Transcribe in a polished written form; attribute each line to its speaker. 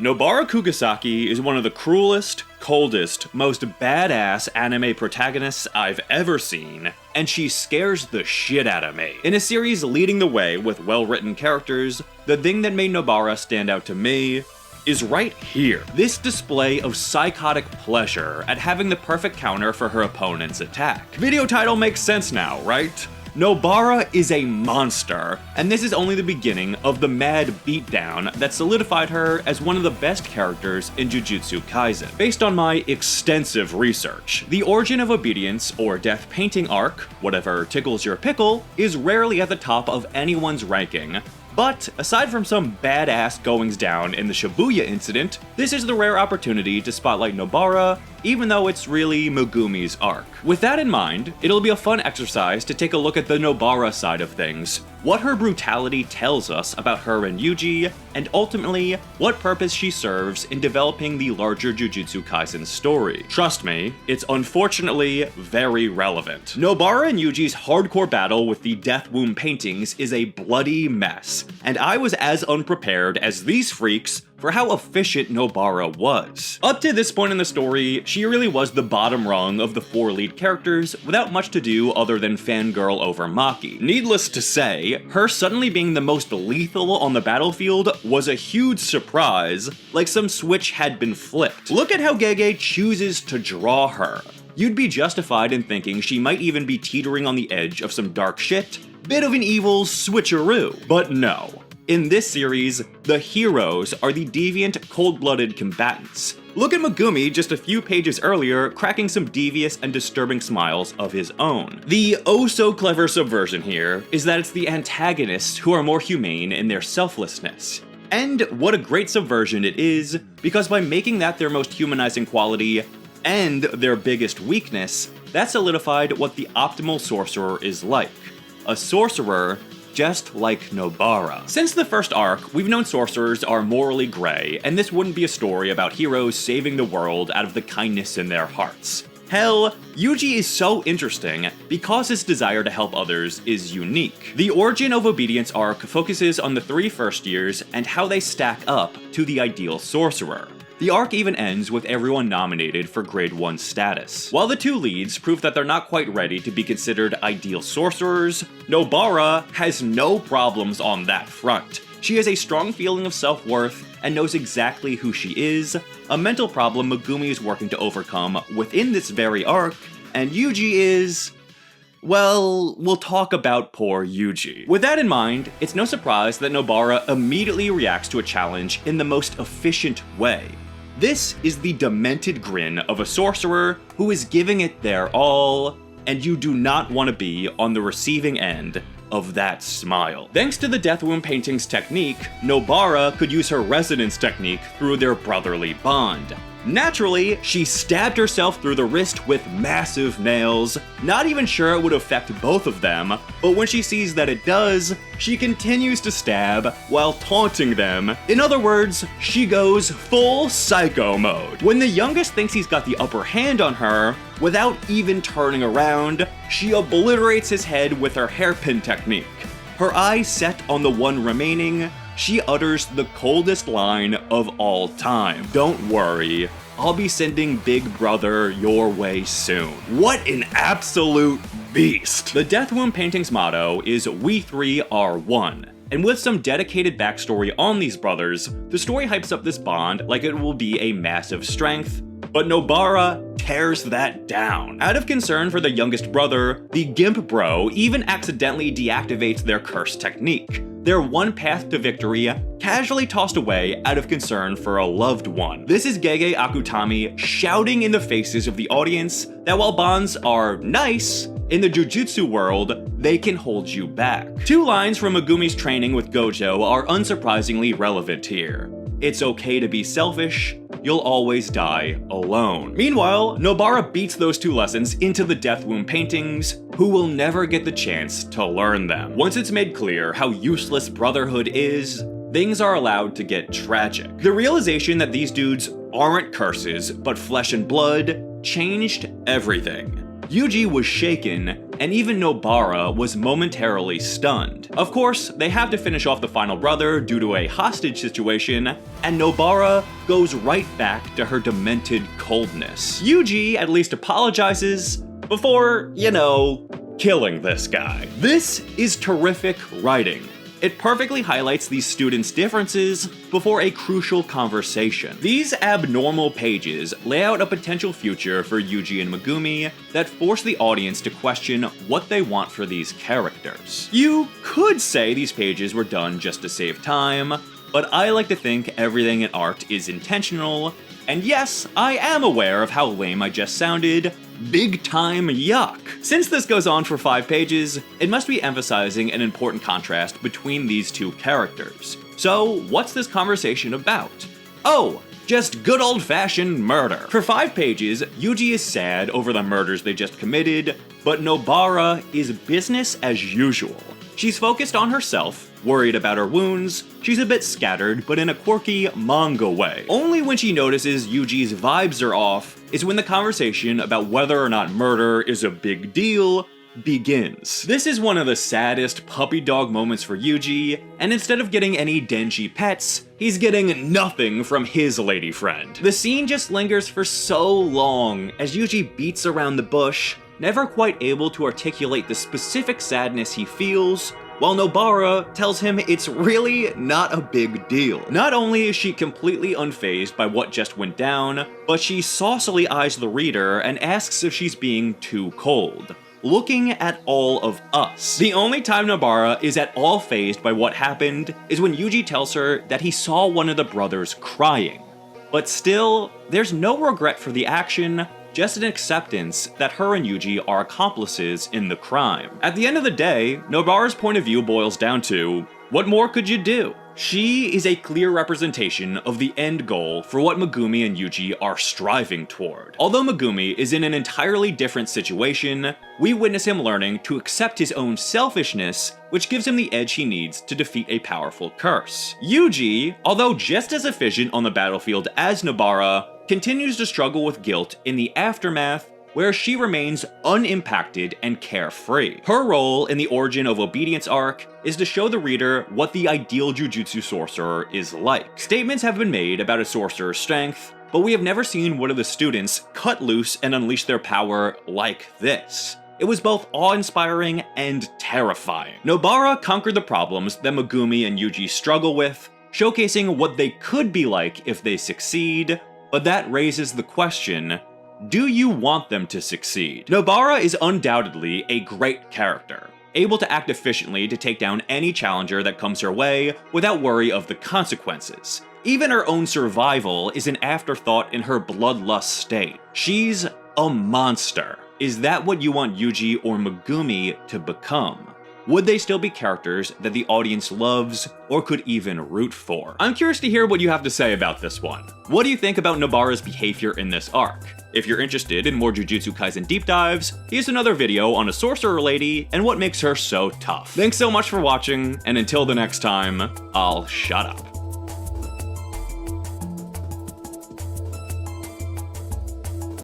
Speaker 1: Nobara Kugisaki is one of the cruelest, coldest, most badass anime protagonists I've ever seen, and she scares the shit out of me. In a series leading the way with well-written characters, the thing that made Nobara stand out to me is right here. This display of psychotic pleasure at having the perfect counter for her opponent's attack. Video title makes sense now, right? Nobara is a monster, and this is only the beginning of the mad beatdown that solidified her as one of the best characters in Jujutsu Kaisen. Based on my extensive research, the Origin of Obedience or Death Painting arc, whatever tickles your pickle, is rarely at the top of anyone's ranking. But, aside from some badass goings down in the Shibuya incident, this is the rare opportunity to spotlight Nobara, even though it's really Megumi's arc. With that in mind, it'll be a fun exercise to take a look at the Nobara side of things, what her brutality tells us about her and Yuji, and ultimately, what purpose she serves in developing the larger Jujutsu Kaisen story. Trust me, it's unfortunately very relevant. Nobara and Yuji's hardcore battle with the Death Womb paintings is a bloody mess, and I was as unprepared as these freaks for how efficient Nobara was. Up to this point in the story, she really was the bottom rung of the 4 lead characters without much to do other than fangirl over Maki. Needless to say, her suddenly being the most lethal on the battlefield was a huge surprise, like some switch had been flipped. Look at how Gege chooses to draw her. You'd be justified in thinking she might even be teetering on the edge of some dark shit, bit of an evil switcheroo, but no. In this series, the heroes are the deviant, cold-blooded combatants. Look at Megumi just a few pages earlier cracking some devious and disturbing smiles of his own. The oh-so-clever subversion here is that it's the antagonists who are more humane in their selflessness. And what a great subversion it is, because by making that their most humanizing quality, and their biggest weakness, that solidified what the optimal sorcerer is like. A sorcerer just like Nobara. Since the first arc, we've known sorcerers are morally gray, and this wouldn't be a story about heroes saving the world out of the kindness in their hearts. Hell, Yuji is so interesting because his desire to help others is unique. The Origin of Obedience arc focuses on the 3 first years and how they stack up to the ideal sorcerer. The arc even ends with everyone nominated for Grade 1 status. While the 2 leads prove that they're not quite ready to be considered ideal sorcerers, Nobara has no problems on that front. She has a strong feeling of self-worth and knows exactly who she is, a mental problem Megumi is working to overcome within this very arc, and Yuji is... well, we'll talk about poor Yuji. With that in mind, it's no surprise that Nobara immediately reacts to a challenge in the most efficient way. This is the demented grin of a sorcerer who is giving it their all, and you do not want to be on the receiving end of that smile. Thanks to the Death Womb painting's technique, Nobara could use her resonance technique through their brotherly bond. Naturally, she stabbed herself through the wrist with massive nails, not even sure it would affect both of them, but when she sees that it does, she continues to stab while taunting them. In other words, she goes full psycho mode. When the youngest thinks he's got the upper hand on her, without even turning around, she obliterates his head with her hairpin technique. Her eyes set on the one remaining, she utters the coldest line of all time. Don't worry, I'll be sending Big Brother your way soon. What an absolute beast! The Death Womb painting's motto is "We three are one." And with some dedicated backstory on these brothers, the story hypes up this bond like it will be a massive strength, but Nobara tears that down. Out of concern for the youngest brother, the Gimp Bro even accidentally deactivates their curse technique. Their one path to victory casually tossed away out of concern for a loved one. This is Gege Akutami shouting in the faces of the audience that while bonds are nice, in the Jujutsu world, they can hold you back. 2 lines from Megumi's training with Gojo are unsurprisingly relevant here. It's okay to be selfish, you'll always die alone. Meanwhile, Nobara beats those 2 lessons into the Death Womb paintings, who will never get the chance to learn them. Once it's made clear how useless brotherhood is, things are allowed to get tragic. The realization that these dudes aren't curses, but flesh and blood, changed everything. Yuji was shaken and even Nobara was momentarily stunned. Of course, they have to finish off the final brother due to a hostage situation, and Nobara goes right back to her demented coldness. Yuji at least apologizes before, killing this guy. This is terrific writing. It perfectly highlights these students' differences before a crucial conversation. These abnormal pages lay out a potential future for Yuji and Megumi that force the audience to question what they want for these characters. You could say these pages were done just to save time, but I like to think everything in art is intentional, and yes, I am aware of how lame I just sounded. Big time yuck. Since this goes on for 5 pages, it must be emphasizing an important contrast between these two characters. So, what's this conversation about? Oh, just good old-fashioned murder. For 5 pages, Yuji is sad over the murders they just committed, but Nobara is business as usual. She's focused on herself, worried about her wounds, she's a bit scattered, but in a quirky manga way. Only when she notices Yuji's vibes are off is when the conversation about whether or not murder is a big deal begins. This is one of the saddest puppy dog moments for Yuji, and instead of getting any Denji pets, he's getting nothing from his lady friend. The scene just lingers for so long as Yuji beats around the bush, never quite able to articulate the specific sadness he feels, while Nobara tells him it's really not a big deal. Not only is she completely unfazed by what just went down, but she saucily eyes the reader and asks if she's being too cold, looking at all of us. The only time Nobara is at all fazed by what happened is when Yuji tells her that he saw one of the brothers crying. But still, there's no regret for the action, just an acceptance that her and Yuji are accomplices in the crime. At the end of the day, Nobara's point of view boils down to, what more could you do? She is a clear representation of the end goal for what Megumi and Yuji are striving toward. Although Megumi is in an entirely different situation, we witness him learning to accept his own selfishness, which gives him the edge he needs to defeat a powerful curse. Yuji, although just as efficient on the battlefield as Nobara, continues to struggle with guilt in the aftermath, where she remains unimpacted and carefree. Her role in the Origin of Obedience arc is to show the reader what the ideal Jujutsu Sorcerer is like. Statements have been made about a sorcerer's strength, but we have never seen one of the students cut loose and unleash their power like this. It was both awe-inspiring and terrifying. Nobara conquered the problems that Megumi and Yuji struggle with, showcasing what they could be like if they succeed, but that raises the question, do you want them to succeed? Nobara is undoubtedly a great character, able to act efficiently to take down any challenger that comes her way without worry of the consequences. Even her own survival is an afterthought in her bloodlust state. She's a monster. Is that what you want Yuji or Megumi to become? Would they still be characters that the audience loves or could even root for? I'm curious to hear what you have to say about this one. What do you think about Nobara's behavior in this arc? If you're interested in more Jujutsu Kaisen deep dives, here's another video on a sorcerer lady and what makes her so tough. Thanks so much for watching, and until the next time, I'll shut up.